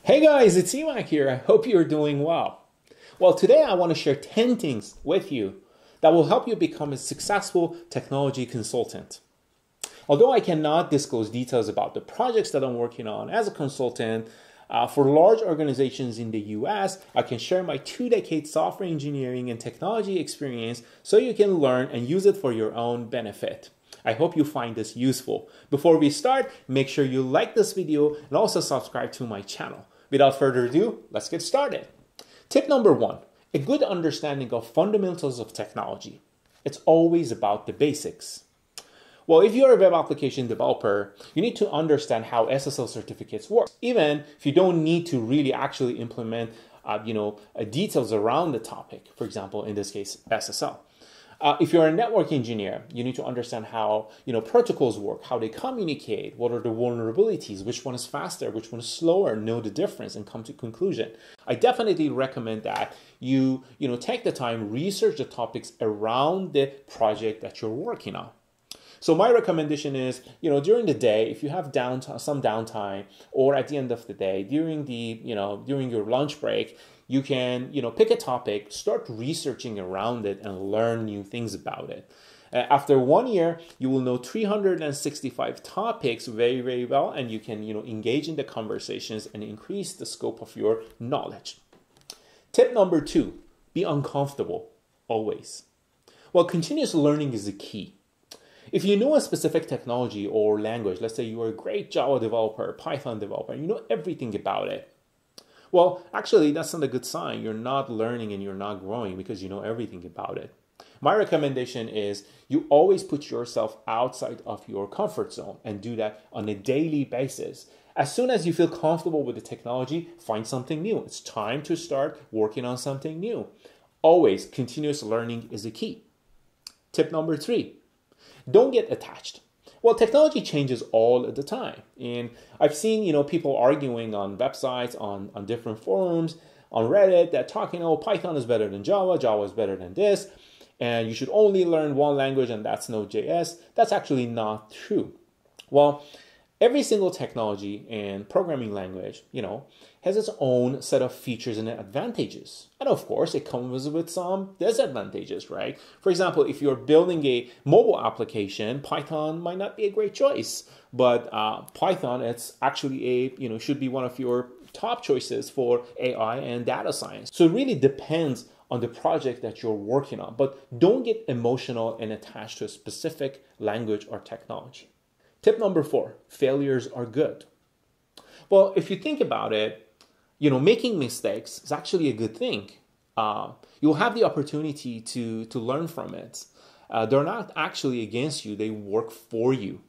Hey guys, it's Emac here. I hope you're doing well. Well, today I want to share 10 things with you that will help you become a successful technology consultant. Although I cannot disclose details about the projects that I'm working on as a consultant, for large organizations in the US, I can share my 2 decade software engineering and technology experience so you can learn and use it for your own benefit. I hope you find this useful. Before we start, make sure you like this video and also subscribe to my channel. Without further ado, let's get started. Tip number 1, a good understanding of fundamentals of technology. It's always about the basics. Well, if you're a web application developer, you need to understand how SSL certificates work, even if you don't need to really actually implement details around the topic. For example, in this case, SSL. If you're a network engineer, you need to understand how protocols work, how they communicate, what are the vulnerabilities, which one is faster, which one is slower, know the difference and come to conclusion. I definitely recommend that you take the time, research the topics around the project that you're working on. So my recommendation is, during the day, if you have some downtime, or at the end of the day, during your lunch break, you can, pick a topic, start researching around it, and learn new things about it. After 1 year, you will know 365 topics very, very well, and you can, engage in the conversations and increase the scope of your knowledge. Tip number 2, be uncomfortable, always. Well, continuous learning is the key. If you know a specific technology or language, let's say you are a great Java developer, Python developer, you know everything about it. Well, actually, that's not a good sign. You're not learning and you're not growing because you know everything about it. My recommendation is you always put yourself outside of your comfort zone and do that on a daily basis. As soon as you feel comfortable with the technology, find something new. It's time to start working on something new. Always, continuous learning is the key. Tip number 3. Don't get attached. Well, technology changes all the time. And I've seen, people arguing on websites, on different forums, on Reddit that talking, Python is better than Java, Java is better than this, and you should only learn one language and that's Node.js. That's actually not true. Well, every single technology and programming language, has its own set of features and advantages. And of course, it comes with some disadvantages, right? For example, if you're building a mobile application, Python might not be a great choice. But Python, it's actually should be one of your top choices for AI and data science. So it really depends on the project that you're working on. But don't get emotional and attached to a specific language or technology. Tip number 4, failures are good. Well, if you think about it, making mistakes is actually a good thing. You'll have the opportunity to learn from it. They're not actually against you, they work for you.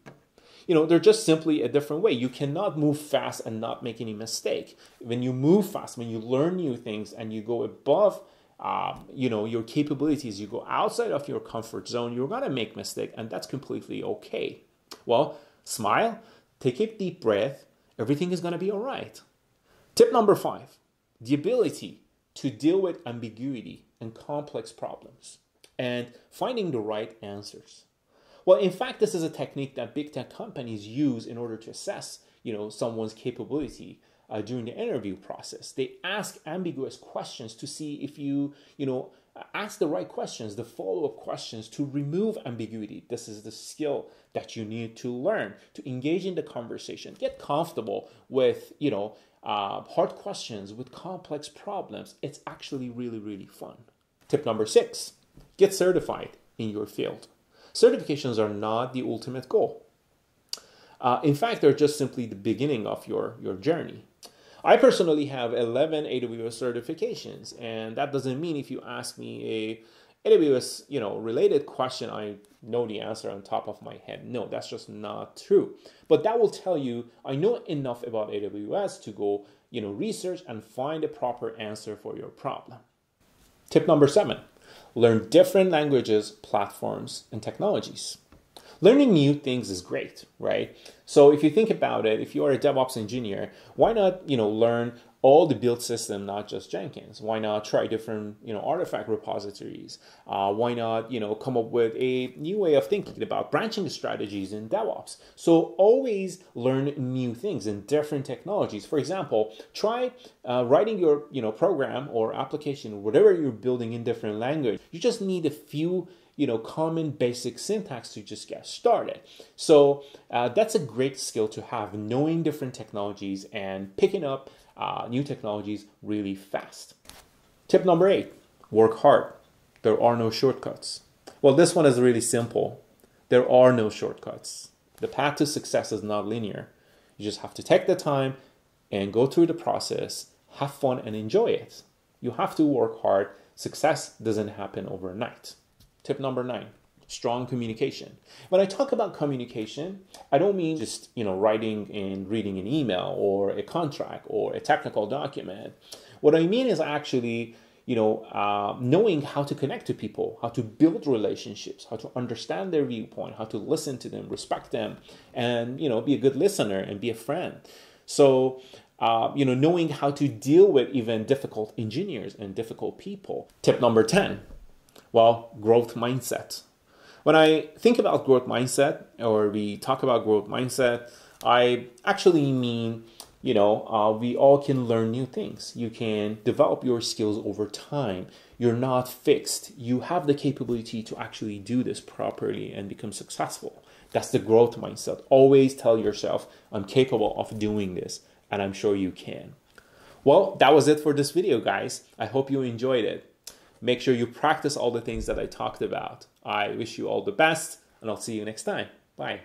They're just simply a different way. You cannot move fast and not make any mistake. When you move fast, when you learn new things and you go above your capabilities, you go outside of your comfort zone, you're gonna make mistake, and that's completely okay. Well, smile, take a deep breath, everything is going to be all right. Tip number 5, the ability to deal with ambiguity and complex problems and finding the right answers. Well, in fact, this is a technique that big tech companies use in order to assess, someone's capability during the interview process. They ask ambiguous questions to see if you ask the right questions, the follow-up questions to remove ambiguity. This is the skill that you need to learn to engage in the conversation. Get comfortable with, hard questions, with complex problems. It's actually really, really fun. Tip number 6, get certified in your field. Certifications are not the ultimate goal. In fact, they're just simply the beginning of your journey. I personally have 11 AWS certifications, and that doesn't mean if you ask me a AWS, related question, I know the answer on top of my head. No, that's just not true. But that will tell you I know enough about AWS to go, research and find a proper answer for your problem. Tip number 7, learn different languages, platforms, and technologies. Learning new things is great, right? So if you think about it, if you are a DevOps engineer, why not, learn all the build system, not just Jenkins? Why not try different, artifact repositories? Why not, come up with a new way of thinking about branching strategies in DevOps? So always learn new things in different technologies. For example, try writing your, program or application, whatever you're building in different language. You just need a few common basic syntax to just get started. So that's a great skill to have, knowing different technologies and picking up new technologies really fast. Tip number 8, work hard. There are no shortcuts. Well, this one is really simple. There are no shortcuts. The path to success is not linear. You just have to take the time and go through the process, have fun and enjoy it. You have to work hard. Success doesn't happen overnight. Tip number 9, strong communication. When I talk about communication, I don't mean just, writing and reading an email or a contract or a technical document. What I mean is actually, knowing how to connect to people, how to build relationships, how to understand their viewpoint, how to listen to them, respect them, and, be a good listener and be a friend. So, knowing how to deal with even difficult engineers and difficult people. Tip number 10. Well, growth mindset. When I think about growth mindset, or we talk about growth mindset, I actually mean, we all can learn new things. You can develop your skills over time. You're not fixed. You have the capability to actually do this properly and become successful. That's the growth mindset. Always tell yourself, I'm capable of doing this, and I'm sure you can. Well, that was it for this video, guys. I hope you enjoyed it. Make sure you practice all the things that I talked about. I wish you all the best, and I'll see you next time. Bye.